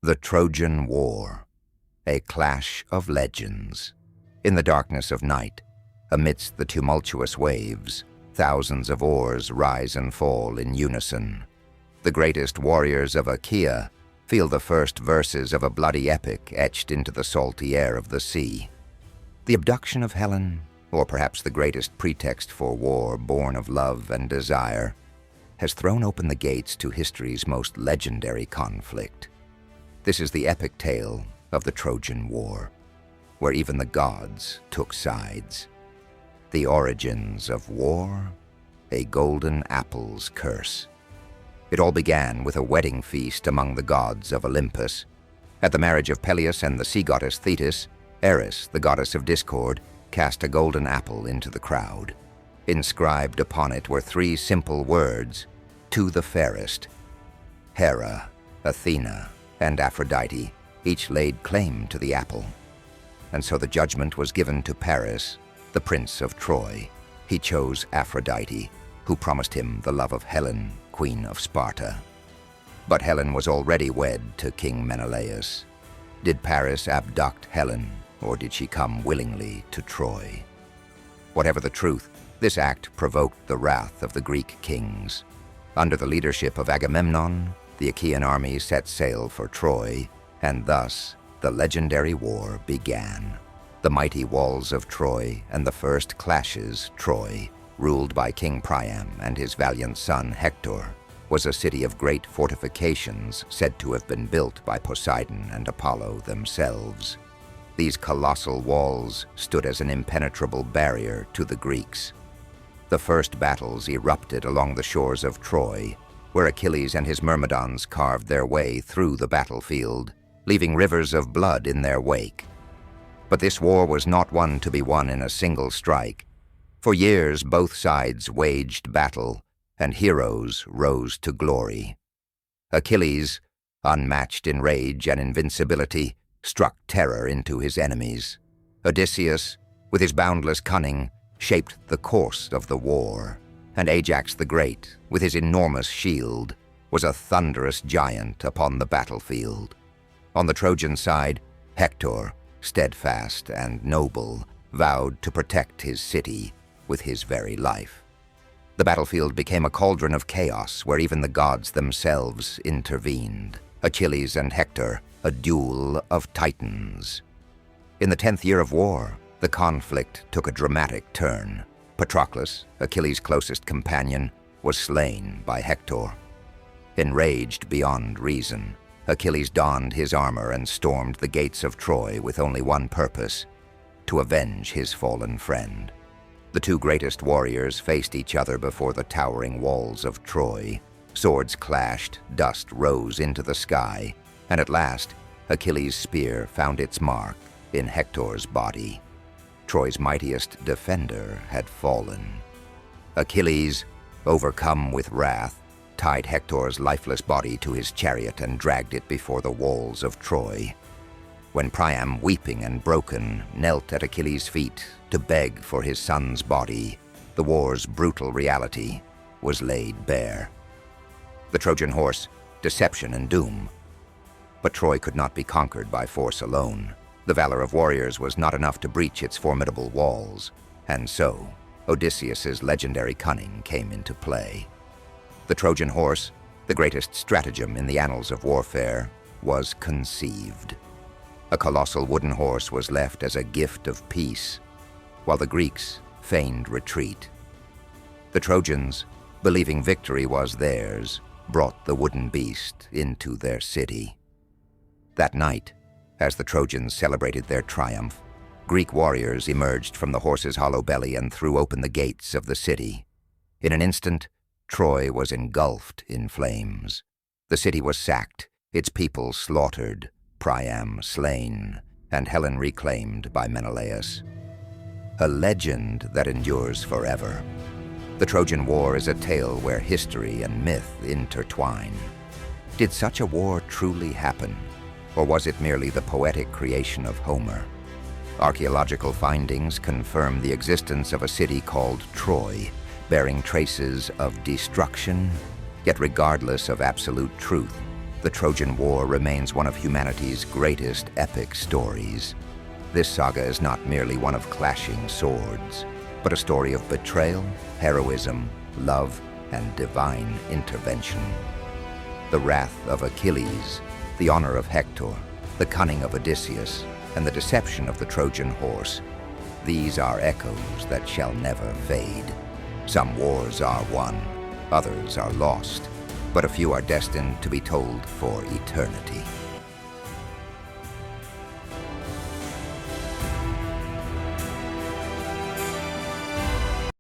The Trojan War, a clash of legends. In the darkness of night, amidst the tumultuous waves, thousands of oars rise and fall in unison. The greatest warriors of Achaea feel the first verses of a bloody epic etched into the salty air of the sea. The abduction of Helen, or perhaps the greatest pretext for war born of love and desire, has thrown open the gates to history's most legendary conflict. This is the epic tale of the Trojan War, where even the gods took sides. The origins of war, a golden apple's curse. It all began with a wedding feast among the gods of Olympus. At the marriage of Peleus and the sea goddess Thetis, Eris, the goddess of discord, cast a golden apple into the crowd. Inscribed upon it were three simple words: to the fairest. Hera, Athena, and Aphrodite each laid claim to the apple. And so the judgment was given to Paris, the prince of Troy. He chose Aphrodite, who promised him the love of Helen, queen of Sparta. But Helen was already wed to King Menelaus. Did Paris abduct Helen, or did she come willingly to Troy? Whatever the truth, this act provoked the wrath of the Greek kings. Under the leadership of Agamemnon, the Achaean army set sail for Troy, and thus the legendary war began. The mighty walls of Troy and the first clashes, Troy, ruled by King Priam and his valiant son Hector, was a city of great fortifications said to have been built by Poseidon and Apollo themselves. These colossal walls stood as an impenetrable barrier to the Greeks. The first battles erupted along the shores of Troy, where Achilles and his Myrmidons carved their way through the battlefield, leaving rivers of blood in their wake. But this war was not one to be won in a single strike. For years, both sides waged battle, and heroes rose to glory. Achilles, unmatched in rage and invincibility, struck terror into his enemies. Odysseus, with his boundless cunning, shaped the course of the war. And Ajax the Great, with his enormous shield, was a thunderous giant upon the battlefield. On the Trojan side, Hector, steadfast and noble, vowed to protect his city with his very life. The battlefield became a cauldron of chaos where even the gods themselves intervened. Achilles and Hector, a duel of titans. In the 10th year of war, the conflict took a dramatic turn. Patroclus, Achilles' closest companion, was slain by Hector. Enraged beyond reason, Achilles donned his armor and stormed the gates of Troy with only one purpose: to avenge his fallen friend. The two greatest warriors faced each other before the towering walls of Troy. Swords clashed, dust rose into the sky, and at last, Achilles' spear found its mark in Hector's body. Troy's mightiest defender had fallen. Achilles, overcome with wrath, tied Hector's lifeless body to his chariot and dragged it before the walls of Troy. When Priam, weeping and broken, knelt at Achilles' feet to beg for his son's body, the war's brutal reality was laid bare. The Trojan Horse, deception and doom. But Troy could not be conquered by force alone. The valor of warriors was not enough to breach its formidable walls, and so Odysseus's legendary cunning came into play. The Trojan Horse, the greatest stratagem in the annals of warfare, was conceived. A colossal wooden horse was left as a gift of peace, while the Greeks feigned retreat. The Trojans, believing victory was theirs, brought the wooden beast into their city. That night, as the Trojans celebrated their triumph, Greek warriors emerged from the horse's hollow belly and threw open the gates of the city. In an instant, Troy was engulfed in flames. The city was sacked, its people slaughtered, Priam slain, and Helen reclaimed by Menelaus. A legend that endures forever. The Trojan War is a tale where history and myth intertwine. Did such a war truly happen? Or was it merely the poetic creation of Homer? Archaeological findings confirm the existence of a city called Troy, bearing traces of destruction, yet regardless of absolute truth, The Trojan War remains one of humanity's greatest epic stories. This saga is not merely one of clashing swords, but a story of betrayal, heroism, love, and divine intervention. The wrath of Achilles, the honor of Hector, the cunning of Odysseus, and the deception of the Trojan Horse. These are echoes that shall never fade. Some wars are won, others are lost, but a few are destined to be told for eternity.